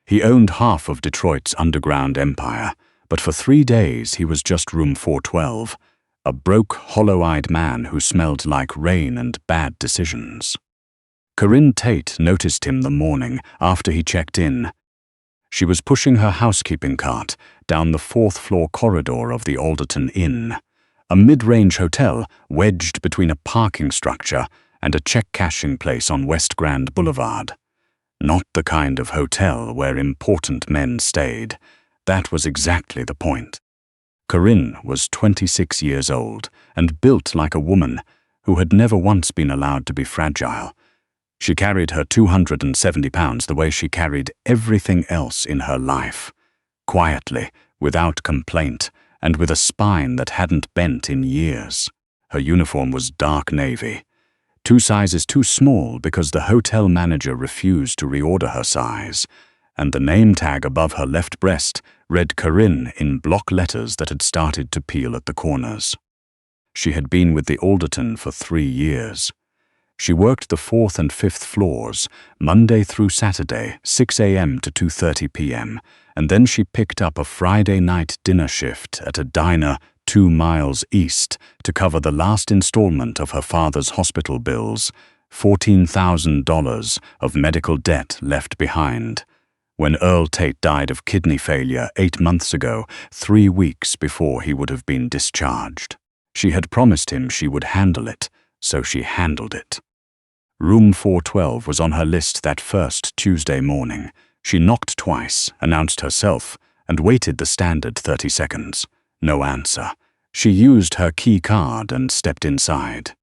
He owned half of Detroit's underground empire, but for 3 days he was just room 412, a broke, hollow-eyed man who smelled like rain and bad decisions. Corinne Tate noticed him the morning after he checked in. She was pushing her housekeeping cart down the 4th-floor corridor of the Alderton Inn, a mid-range hotel wedged between a parking structure and a check-cashing place on West Grand Boulevard. Not the kind of hotel where important men stayed. That was exactly the point. Corinne was 26 years old and built like a woman who had never once been allowed to be fragile. She carried her 270 pounds the way she carried everything else in her life, quietly, without complaint, and with a spine that hadn't bent in years. Her uniform was dark navy, 2 sizes too small because the hotel manager refused to reorder her size, and the name tag above her left breast read Corinne in block letters that had started to peel at the corners. She had been with the Alderton for 3 years. She worked the 4th and 5th floors, Monday through Saturday, 6 a.m. to 2:30 p.m., and then she picked up a Friday night dinner shift at a diner 2 miles east to cover the last installment of her father's hospital bills, $14,000 of medical debt left behind. When Earl Tate died of kidney failure 8 months ago, 3 weeks before he would have been discharged. She had promised him she would handle it, so she handled it. Room 412 was on her list that first Tuesday morning. She knocked twice, announced herself, and waited the standard 30 seconds. No answer. She used her key card and stepped inside.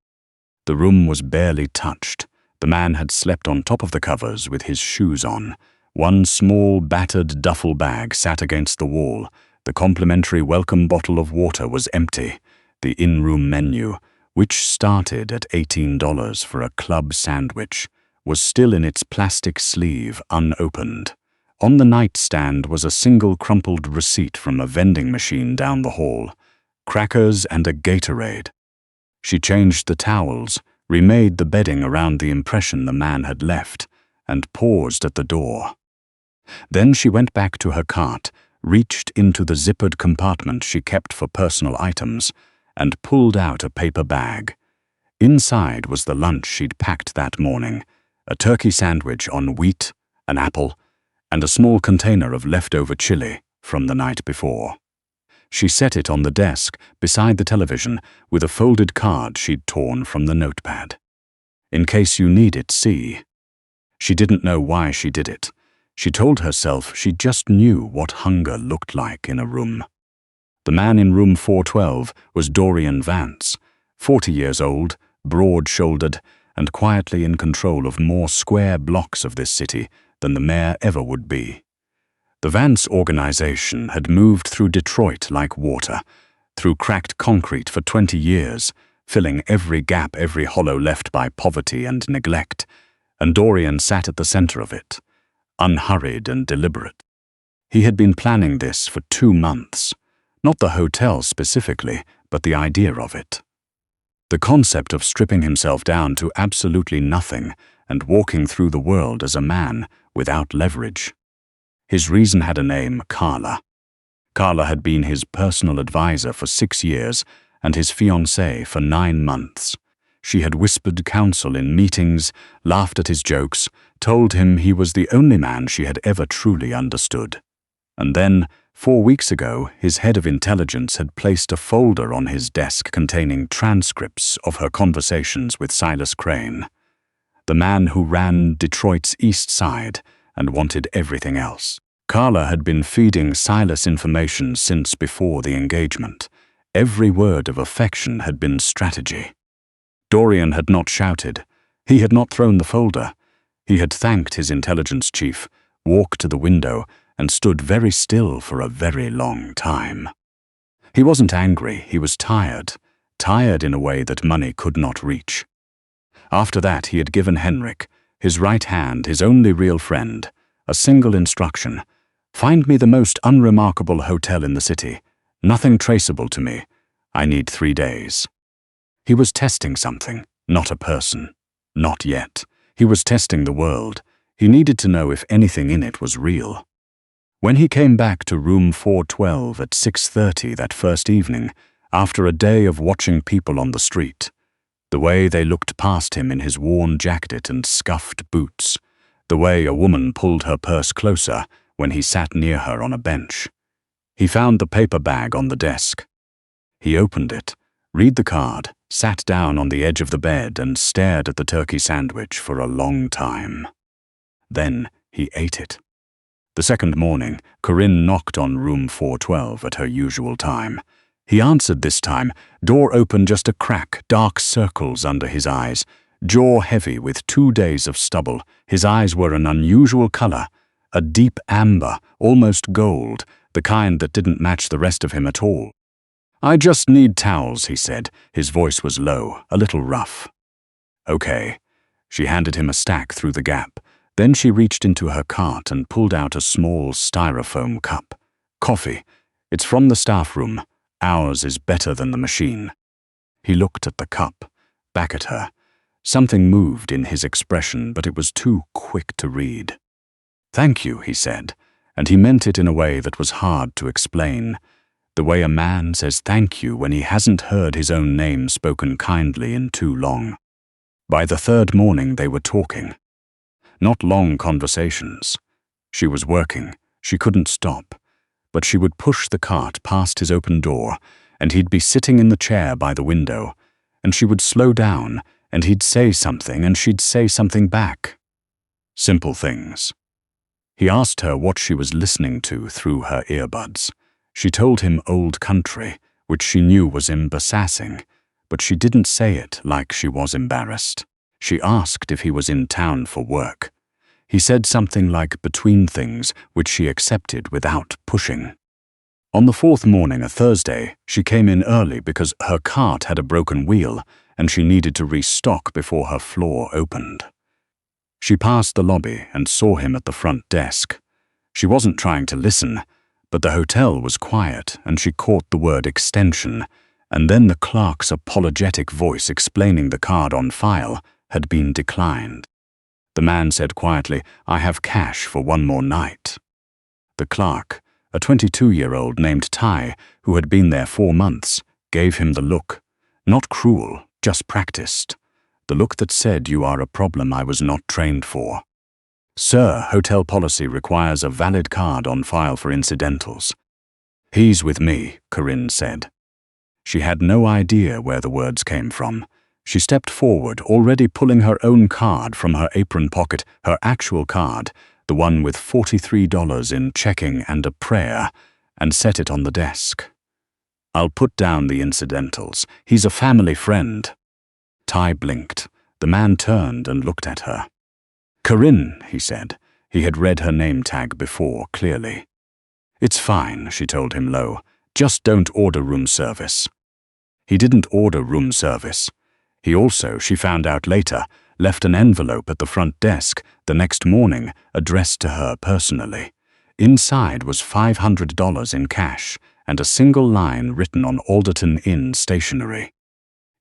The room was barely touched. The man had slept on top of the covers with his shoes on. One small, battered duffel bag sat against the wall. The complimentary welcome bottle of water was empty. The in-room menu, which started at $18 for a club sandwich, was still in its plastic sleeve, unopened. On the nightstand was a single crumpled receipt from a vending machine down the hall, crackers and a Gatorade. She changed the towels, remade the bedding around the impression the man had left, and paused at the door. Then she went back to her cart, reached into the zippered compartment she kept for personal items, and pulled out a paper bag. Inside was the lunch she'd packed that morning, a turkey sandwich on wheat, an apple, and a small container of leftover chili from the night before. She set it on the desk beside the television with a folded card she'd torn from the notepad. In case you need it, see. She didn't know why she did it. She told herself she just knew what hunger looked like in a room. The man in room 412 was Dorian Vance, 40 years old, broad-shouldered, and quietly in control of more square blocks of this city than the mayor ever would be. The Vance organization had moved through Detroit like water, through cracked concrete for 20 years, filling every gap, every hollow left by poverty and neglect, and Dorian sat at the center of it, unhurried and deliberate. He had been planning this for 2 months. Not the hotel specifically, but the idea of it. The concept of stripping himself down to absolutely nothing and walking through the world as a man without leverage. His reason had a name, Carla. Carla had been his personal advisor for 6 years and his fiancée for 9 months. She had whispered counsel in meetings, laughed at his jokes, told him he was the only man she had ever truly understood. And then, 4 weeks ago, his head of intelligence had placed a folder on his desk containing transcripts of her conversations with Silas Crane, the man who ran Detroit's East Side and wanted everything else. Carla had been feeding Silas information since before the engagement. Every word of affection had been strategy. Dorian had not shouted. He had not thrown the folder. He had thanked his intelligence chief, walked to the window, and stood very still for a very long time. He wasn't angry, he was tired in a way that money could not reach. After that, he had given Henrik, his right hand, his only real friend, a single instruction: find me the most unremarkable hotel in the city, nothing traceable to me. I need 3 days. He was testing something, not a person. Not yet. He was testing the world. He needed to know if anything in it was real. When he came back to room 412 at 6:30 that first evening, after a day of watching people on the street, the way they looked past him in his worn jacket and scuffed boots, the way a woman pulled her purse closer when he sat near her on a bench. He found the paper bag on the desk. He opened it, read the card, sat down on the edge of the bed and stared at the turkey sandwich for a long time. Then he ate it. The second morning, Corinne knocked on room 412 at her usual time. He answered this time, door open just a crack, dark circles under his eyes, jaw heavy with 2 days of stubble. His eyes were an unusual color, a deep amber, almost gold, the kind that didn't match the rest of him at all. I just need towels, he said. His voice was low, a little rough. Okay. She handed him a stack through the gap. Then she reached into her cart and pulled out a small styrofoam cup. Coffee. It's from the staff room. Ours is better than the machine. He looked at the cup, back at her. Something moved in his expression, but it was too quick to read. Thank you, he said, and he meant it in a way that was hard to explain. The way a man says thank you when he hasn't heard his own name spoken kindly in too long. By the third morning they were talking. Not long conversations. She was working. She couldn't stop. But she would push the cart past his open door, and he'd be sitting in the chair by the window, and she would slow down, and he'd say something, and she'd say something back. Simple things. He asked her what she was listening to through her earbuds. She told him old country, which she knew was embarrassing, but she didn't say it like she was embarrassed. She asked if he was in town for work. He said something like between things, which she accepted without pushing. On the fourth morning, a Thursday, she came in early because her cart had a broken wheel and she needed to restock before her floor opened. She passed the lobby and saw him at the front desk. She wasn't trying to listen, but the hotel was quiet and she caught the word extension, and then the clerk's apologetic voice explaining the card on file had been declined. The man said quietly, I have cash for one more night. The clerk, a 22-year-old named Ty, who had been there 4 months, gave him the look, not cruel, just practiced. The look that said, you are a problem I was not trained for. Sir, hotel policy requires a valid card on file for incidentals. He's with me, Corinne said. She had no idea where the words came from. She stepped forward, already pulling her own card from her apron pocket, her actual card, the one with $43 in checking and a prayer, and set it on the desk. I'll put down the incidentals. He's a family friend. Ty blinked. The man turned and looked at her. Corinne, he said. He had read her name tag before, clearly. It's fine, she told him low. Just don't order room service. He didn't order room service. He also, she found out later, left an envelope at the front desk the next morning addressed to her personally. Inside was $500 in cash and a single line written on Alderton Inn stationery.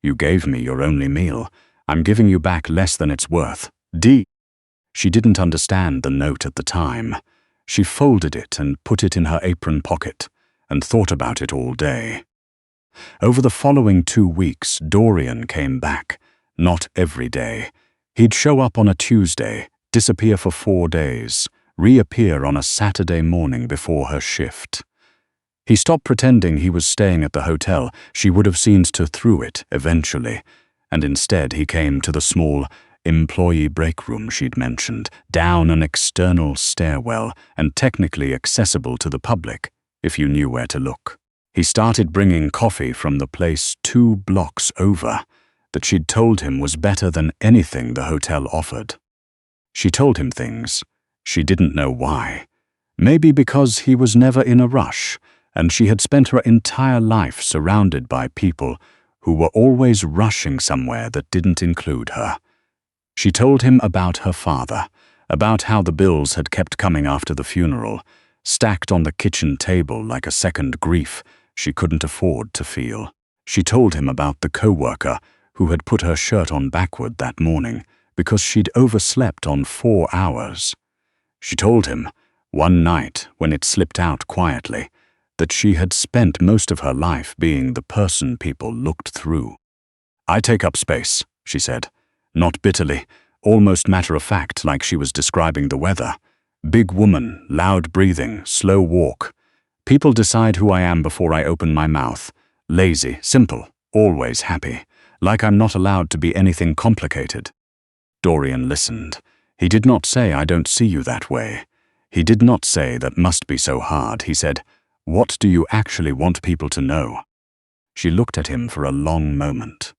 You gave me your only meal. I'm giving you back less than it's worth. D. She didn't understand the note at the time. She folded it and put it in her apron pocket and thought about it all day. Over the following 2 weeks, Dorian came back. Not every day. He'd show up on a Tuesday, disappear for 4 days, reappear on a Saturday morning before her shift. He stopped pretending he was staying at the hotel. She would have seen through it eventually, and instead he came to the small employee break room she'd mentioned, down an external stairwell and technically accessible to the public, if you knew where to look. He started bringing coffee from the place 2 blocks over that she'd told him was better than anything the hotel offered. She told him things. She didn't know why. Maybe because he was never in a rush, and she had spent her entire life surrounded by people who were always rushing somewhere that didn't include her. She told him about her father, about how the bills had kept coming after the funeral, stacked on the kitchen table like a second grief she couldn't afford to feel. She told him about the co-worker who had put her shirt on backward that morning because she'd overslept on 4 hours. She told him One night, when it slipped out quietly, that she had spent most of her life being the person people looked through. "I take up space," she said, not bitterly, almost matter-of-fact, like she was describing the weather. "Big woman, loud breathing, slow walk. People decide who I am before I open my mouth. Lazy, simple, always happy, like I'm not allowed to be anything complicated." Dorian listened. He did not say, "I don't see you that way." He did not say, "That must be so hard." He said, "What do you actually want people to know?" She looked at him for a long moment.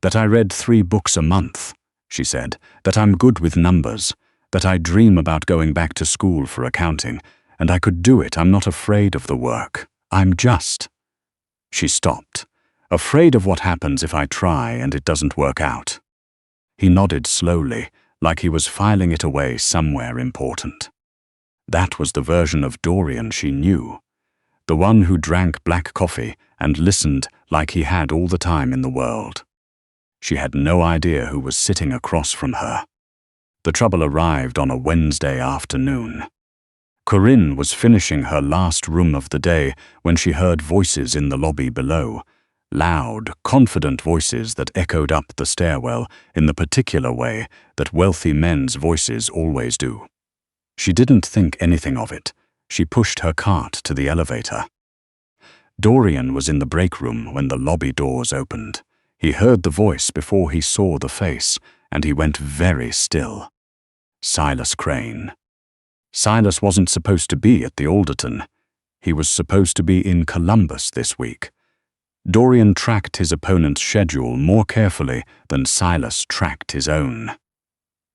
"That I read 3 books a month," she said, "that I'm good with numbers, that I dream about going back to school for accounting, and I could do it. I'm not afraid of the work. I'm just—" She stopped, afraid of what happens if I try and it doesn't work out. He nodded slowly, like he was filing it away somewhere important. That was the version of Dorian she knew, the one who drank black coffee and listened like he had all the time in the world. She had no idea who was sitting across from her. The trouble arrived on a Wednesday afternoon. Corinne was finishing her last room of the day when she heard voices in the lobby below, loud, confident voices that echoed up the stairwell in the particular way that wealthy men's voices always do. She didn't think anything of it. She pushed her cart to the elevator. Dorian was in the break room when the lobby doors opened. He heard the voice before he saw the face, and he went very still. Silas Crane. Silas wasn't supposed to be at the Alderton. He was supposed to be in Columbus this week. Dorian tracked his opponent's schedule more carefully than Silas tracked his own.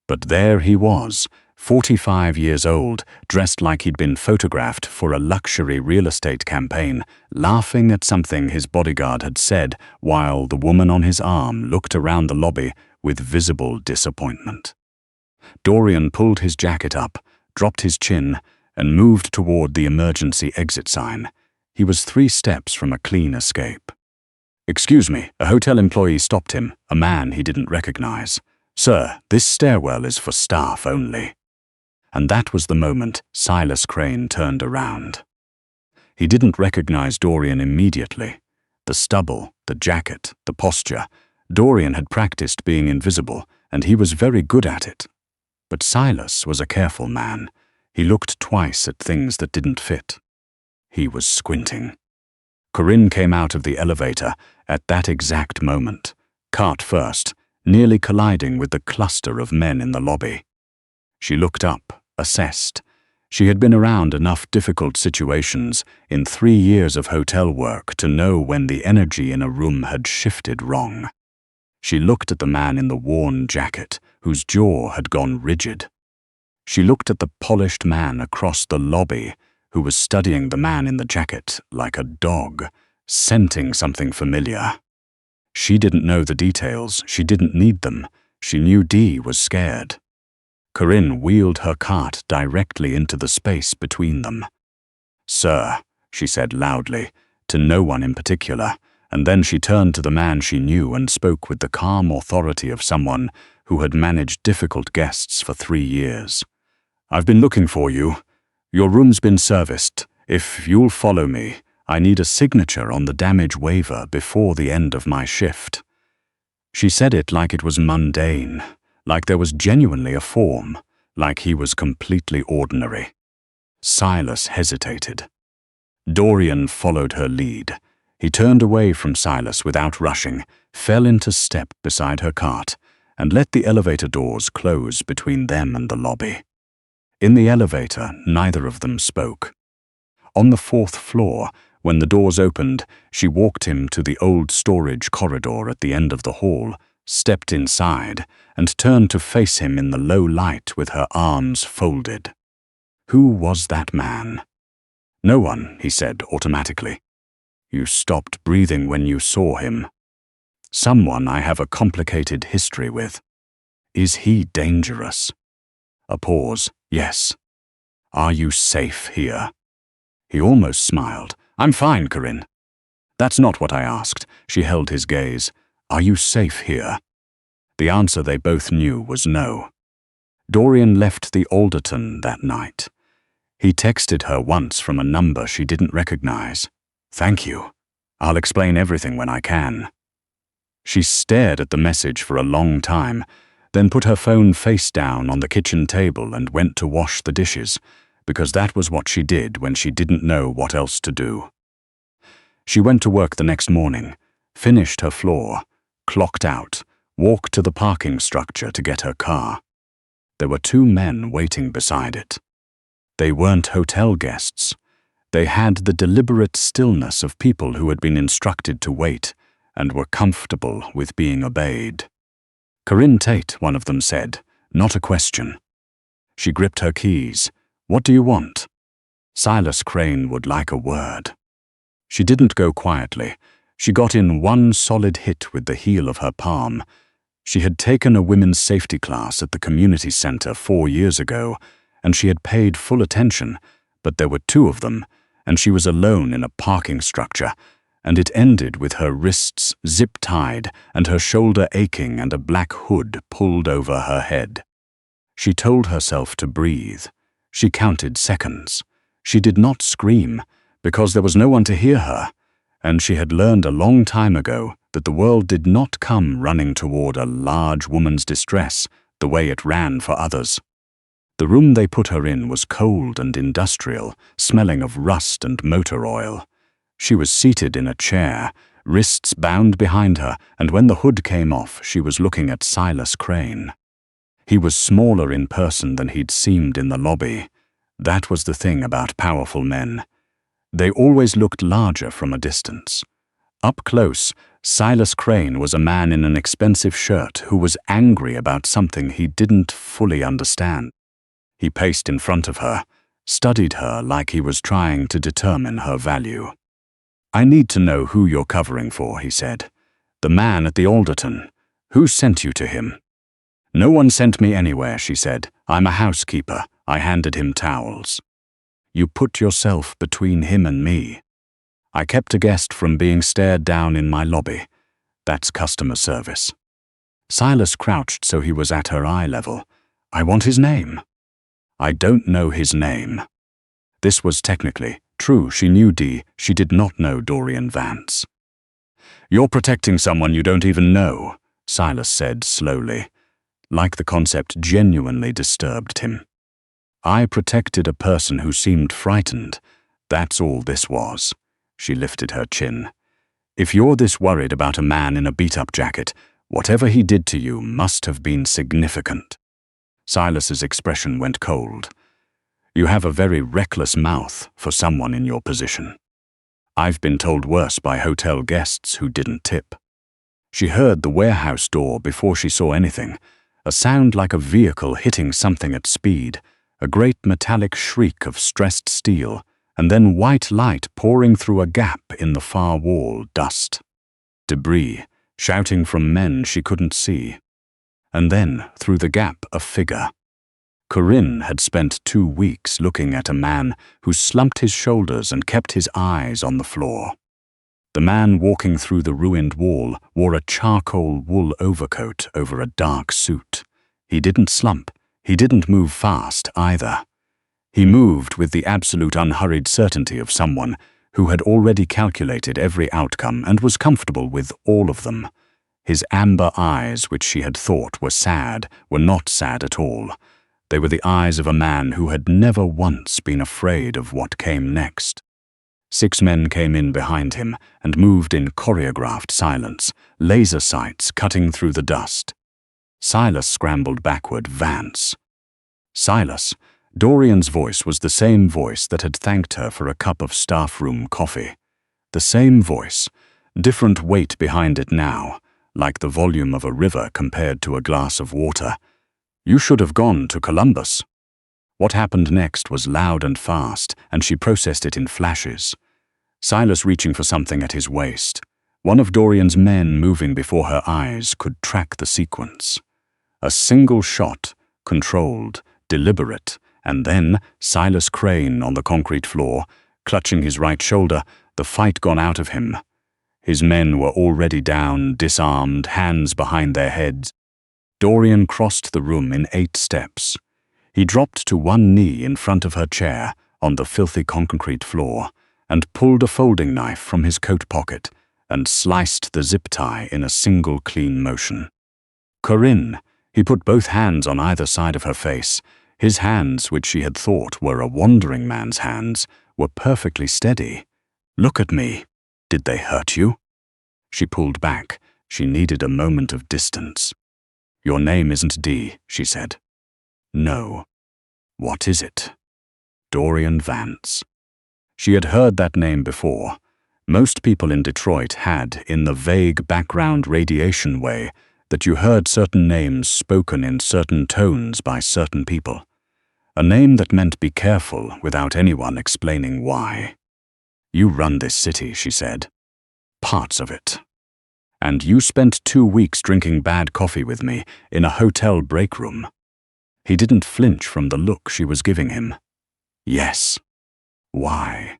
But there he was, 45 years old, dressed like he'd been photographed for a luxury real estate campaign, laughing at something his bodyguard had said while the woman on his arm looked around the lobby with visible disappointment. Dorian pulled his jacket up, dropped his chin, and moved toward the emergency exit sign. He was 3 steps from a clean escape. "Excuse me," a hotel employee stopped him, a man he didn't recognize. "Sir, this stairwell is for staff only." And that was the moment Silas Crane turned around. He didn't recognize Dorian immediately. The stubble, the jacket, the posture. Dorian had practiced being invisible, and he was very good at it. But Silas was a careful man. He looked twice at things that didn't fit. He was squinting. Corinne came out of the elevator at that exact moment, cart first, nearly colliding with the cluster of men in the lobby. She looked up, assessed. She had been around enough difficult situations in 3 years of hotel work to know when the energy in a room had shifted wrong. She looked at the man in the worn jacket, whose jaw had gone rigid. She looked at the polished man across the lobby, who was studying the man in the jacket like a dog, scenting something familiar. She didn't know the details. She didn't need them. She knew Dee was scared. Corinne wheeled her cart directly into the space between them. "Sir," she said loudly, to no one in particular, and then she turned to the man she knew and spoke with the calm authority of someone who had managed difficult guests for 3 years. "I've been looking for you. Your room's been serviced. If you'll follow me, I need a signature on the damage waiver before the end of my shift." She said it like it was mundane, like there was genuinely a form, like he was completely ordinary. Silas hesitated. Dorian followed her lead. He turned away from Silas without rushing, fell into step beside her cart, and let the elevator doors close between them and the lobby. In the elevator, neither of them spoke. On the 4th floor, when the doors opened, she walked him to the old storage corridor at the end of the hall, stepped inside, and turned to face him in the low light with her arms folded. Who was that man? "No one," he said automatically. "You stopped breathing when you saw him." "Someone I have a complicated history with." "Is he dangerous?" A pause. "Yes." "Are you safe here?" He almost smiled. "I'm fine, Corinne." "That's not what I asked." She held his gaze. "Are you safe here?" The answer they both knew was no. Dorian left the Alderton that night. He texted her once from a number she didn't recognize. "Thank you. I'll explain everything when I can." She stared at the message for a long time, then put her phone face down on the kitchen table and went to wash the dishes, because that was what she did when she didn't know what else to do. She went to work the next morning, finished her floor, clocked out, walked to the parking structure to get her car. There were 2 men waiting beside it. They weren't hotel guests. They had the deliberate stillness of people who had been instructed to wait and were comfortable with being obeyed. "Corinne Tate," one of them said, not a question. She gripped her keys. "What do you want?" Silas Crane would like a word. She didn't go quietly. She got in one solid hit with the heel of her palm. She had taken a women's safety class at the community center 4 years ago, and she had paid full attention, but there were 2 of them, and she was alone in a parking structure, and it ended with her wrists zip-tied and her shoulder aching and a black hood pulled over her head. She told herself to breathe. She counted seconds. She did not scream, because there was no one to hear her, and she had learned a long time ago that the world did not come running toward a large woman's distress the way it ran for others. The room they put her in was cold and industrial, smelling of rust and motor oil. She was seated in a chair, wrists bound behind her, and when the hood came off, she was looking at Silas Crane. He was smaller in person than he'd seemed in the lobby. That was the thing about powerful men. They always looked larger from a distance. Up close, Silas Crane was a man in an expensive shirt who was angry about something he didn't fully understand. He paced in front of her, studied her like he was trying to determine her value. "I need to know who you're covering for," he said. "The man at the Alderton. Who sent you to him?" "No one sent me anywhere," she said. "I'm a housekeeper." I handed him towels. "You put yourself between him and me." "I kept a guest from being stared down in my lobby. That's customer service." Silas crouched so he was at her eye level. "I want his name." "I don't know his name." This was technically true. She knew she did not know Dorian Vance. "You're protecting someone you don't even know," Silas said slowly, like the concept genuinely disturbed him. "I protected a person who seemed frightened. That's all this was." She lifted her chin. "If you're this worried about a man in a beat-up jacket, whatever he did to you must have been significant." Silas's expression went cold. "You have a very reckless mouth for someone in your position. I've been told worse by hotel guests who didn't tip." She heard the warehouse door before she saw anything, a sound like a vehicle hitting something at speed, a great metallic shriek of stressed steel, and then white light pouring through a gap in the far wall, dust. Debris, shouting from men she couldn't see. And then, through the gap, a figure. Corinne had spent 2 weeks looking at a man who slumped his shoulders and kept his eyes on the floor. The man walking through the ruined wall wore a charcoal wool overcoat over a dark suit. He didn't slump. He didn't move fast either. He moved with the absolute unhurried certainty of someone who had already calculated every outcome and was comfortable with all of them. His amber eyes, which she had thought were sad, were not sad at all. They were the eyes of a man who had never once been afraid of what came next. 6 men came in behind him and moved in choreographed silence, laser sights cutting through the dust. Silas scrambled backward. "Vance." "Silas." Dorian's voice was the same voice that had thanked her for a cup of staff room coffee. The same voice, different weight behind it now, like the volume of a river compared to a glass of water. "You should have gone to Columbus." What happened next was loud and fast, and she processed it in flashes. Silas reaching for something at his waist. One of Dorian's men moving before her eyes could track the sequence. A single shot, controlled, deliberate, and then Silas Crane on the concrete floor, clutching his right shoulder, the fight gone out of him. His men were already down, disarmed, hands behind their heads. Dorian crossed the room in 8 steps. He dropped to one knee in front of her chair, on the filthy concrete floor, and pulled a folding knife from his coat pocket and sliced the zip tie in a single clean motion. Corinne, he put both hands on either side of her face. His hands, which she had thought were a wandering man's hands, were perfectly steady. "Look at me. Did they hurt you?" She pulled back. She needed a moment of distance. "Your name isn't Dee," she said. "No." "What is it?" "Dorian Vance." She had heard that name before. Most people in Detroit had, in the vague background radiation way, that you heard certain names spoken in certain tones by certain people. A name that meant be careful without anyone explaining why. "You run this city," she said. "Parts of it. And you spent 2 weeks drinking bad coffee with me in a hotel break room." He didn't flinch from the look she was giving him. "Yes." "Why?"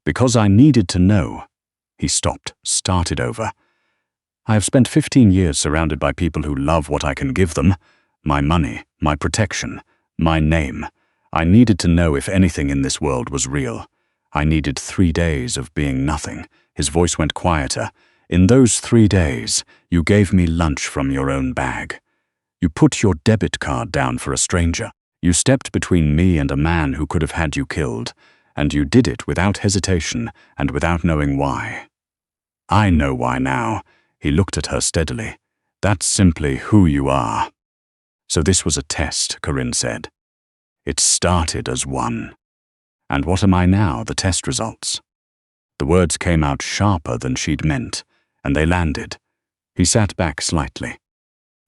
"Because I needed to know." He stopped, started over. "I have spent 15 years surrounded by people who love what I can give them. My money, my protection, my name. I needed to know if anything in this world was real. I needed 3 days of being nothing." His voice went quieter. "In those 3 days, you gave me lunch from your own bag. You put your debit card down for a stranger. You stepped between me and a man who could have had you killed, and you did it without hesitation and without knowing why." "I know why now." He looked at her steadily. "That's simply who you are." "So this was a test," Corinne said. "It started as one." "And what am I now, the test results?" The words came out sharper than she'd meant, and they landed. He sat back slightly.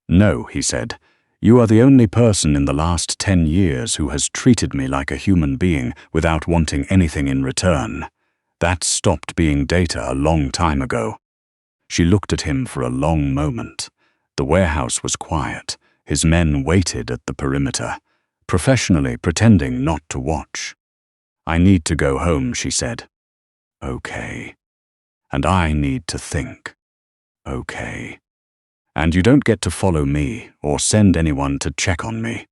"No," he said, "you are the only person in the last 10 years who has treated me like a human being without wanting anything in return. That stopped being data a long time ago." She looked at him for a long moment. The warehouse was quiet. His men waited at the perimeter, professionally pretending not to watch. "I need to go home," she said. "Okay." "And I need to think." "Okay." "And you don't get to follow me or send anyone to check on me."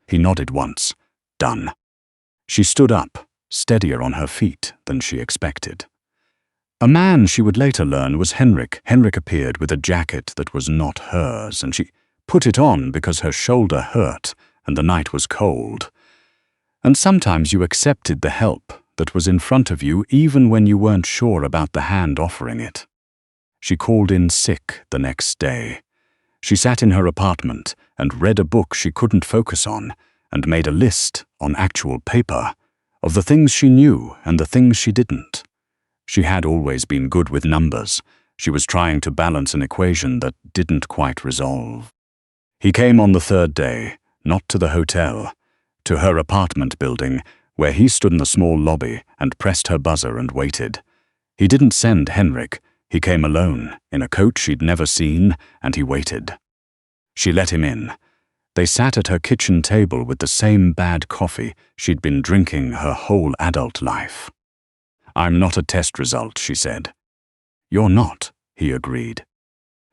He nodded once. "Done." She stood up, steadier on her feet than she expected. A man, she would later learn, was Henrik. Henrik appeared with a jacket that was not hers, and she put it on because her shoulder hurt and the night was cold. And sometimes you accepted the help that was in front of you even when you weren't sure about the hand offering it. She called in sick the next day. She sat in her apartment and read a book she couldn't focus on and made a list on actual paper of the things she knew and the things she didn't. She had always been good with numbers. She was trying to balance an equation that didn't quite resolve. He came on the 3rd day, not to the hotel, to her apartment building, where he stood in the small lobby and pressed her buzzer and waited. He didn't send Henrik. He came alone, in a coat she'd never seen, and he waited. She let him in. They sat at her kitchen table with the same bad coffee she'd been drinking her whole adult life. "I'm not a test result," she said. "You're not," he agreed.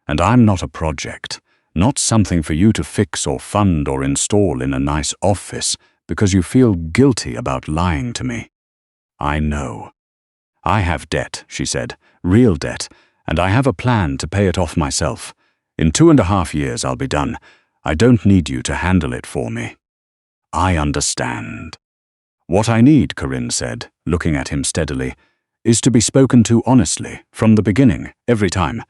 "And I'm not a project, not something for you to fix or fund or install in a nice office because you feel guilty about lying to me. I know. I have debt," she said, "real debt, and I have a plan to pay it off myself. In 2.5 years I'll be done. I don't need you to handle it for me." "I understand." "What I need," Corinne said, looking at him steadily, "is to be spoken to honestly, from the beginning, every time.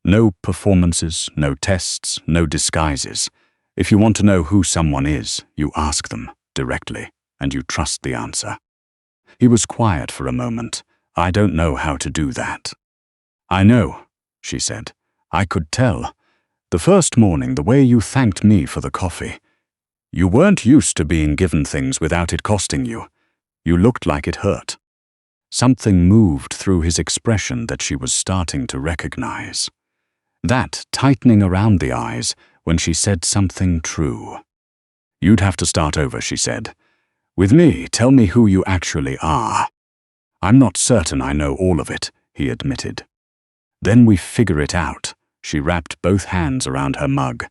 No performances, no tests, no disguises. If you want to know who someone is, you ask them directly, and you trust the answer." He was quiet for a moment. "I don't know how to do that." "I know," she said. "I could tell. The first morning, the way you thanked me for the coffee. You weren't used to being given things without it costing you. You looked like it hurt." Something moved through his expression that she was starting to recognize. That tightening around the eyes when she said something true. "You'd have to start over," she said. "With me, tell me who you actually are." "I'm not certain I know all of it," he admitted. "Then we figure it out." She wrapped both hands around her mug.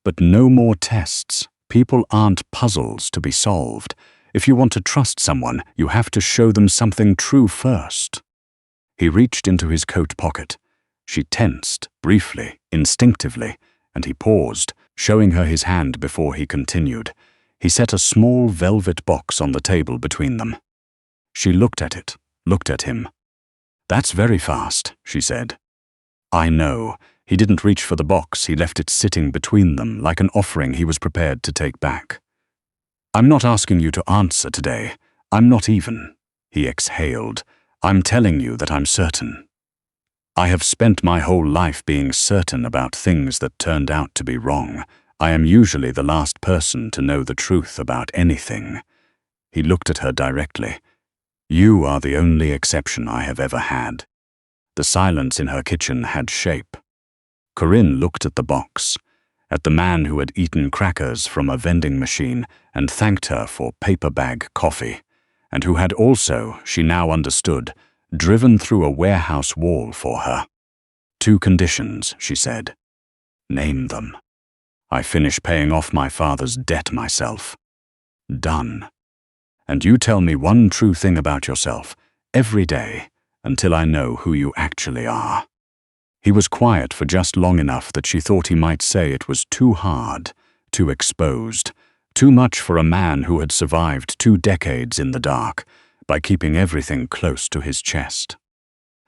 "But no more tests. People aren't puzzles to be solved. If you want to trust someone, you have to show them something true first. He reached into his coat pocket. She tensed, briefly, instinctively, and he paused, showing her his hand before he continued. He set a small velvet box on the table between them. She looked at it, looked at him. "That's very fast," she said. "I know." He didn't reach for the box, he left it sitting between them like an offering he was prepared to take back. "I'm not asking you to answer today. I'm not even," he exhaled. "I'm telling you that I'm certain. I have spent my whole life being certain about things that turned out to be wrong. I am usually the last person to know the truth about anything." He looked at her directly. "You are the only exception I have ever had." The silence in her kitchen had shape. Corinne looked at the box, at the man who had eaten crackers from a vending machine and thanked her for paper bag coffee, and who had also, she now understood, driven through a warehouse wall for her. "2 conditions," she said. "Name them." "I finish paying off my father's debt myself." "Done. And you tell me one true thing about yourself, every day, until I know who you actually are." He was quiet for just long enough that she thought he might say it was too hard, too exposed, too much for a man who had survived 2 decades in the dark by keeping everything close to his chest.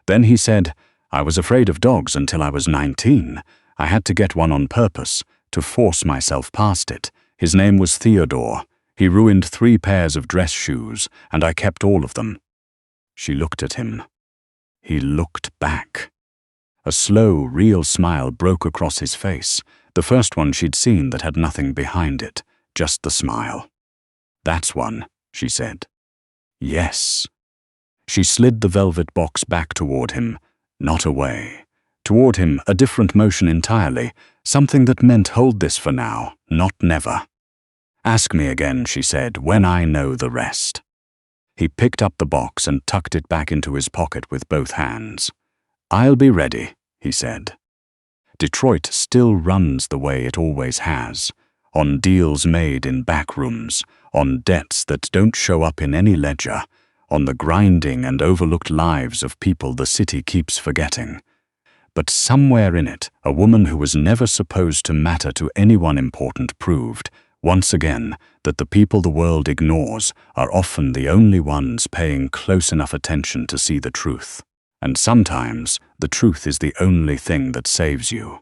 Then he said, "I was afraid of dogs until I was 19. I had to get one on purpose, to force myself past it. His name was Theodore. He ruined 3 pairs of dress shoes, and I kept all of them." She looked at him. He looked back. A slow, real smile broke across his face, the first one she'd seen that had nothing behind it, just the smile. "That's one," she said. "Yes." She slid the velvet box back toward him, not away. Toward him, a different motion entirely, something that meant hold this for now, not never. "Ask me again," she said, "when I know the rest." He picked up the box and tucked it back into his pocket with both hands. "I'll be ready," he said. Detroit still runs the way it always has, on deals made in back rooms, on debts that don't show up in any ledger, on the grinding and overlooked lives of people the city keeps forgetting. But somewhere in it, a woman who was never supposed to matter to anyone important proved, once again, that the people the world ignores are often the only ones paying close enough attention to see the truth. And sometimes, the truth is the only thing that saves you.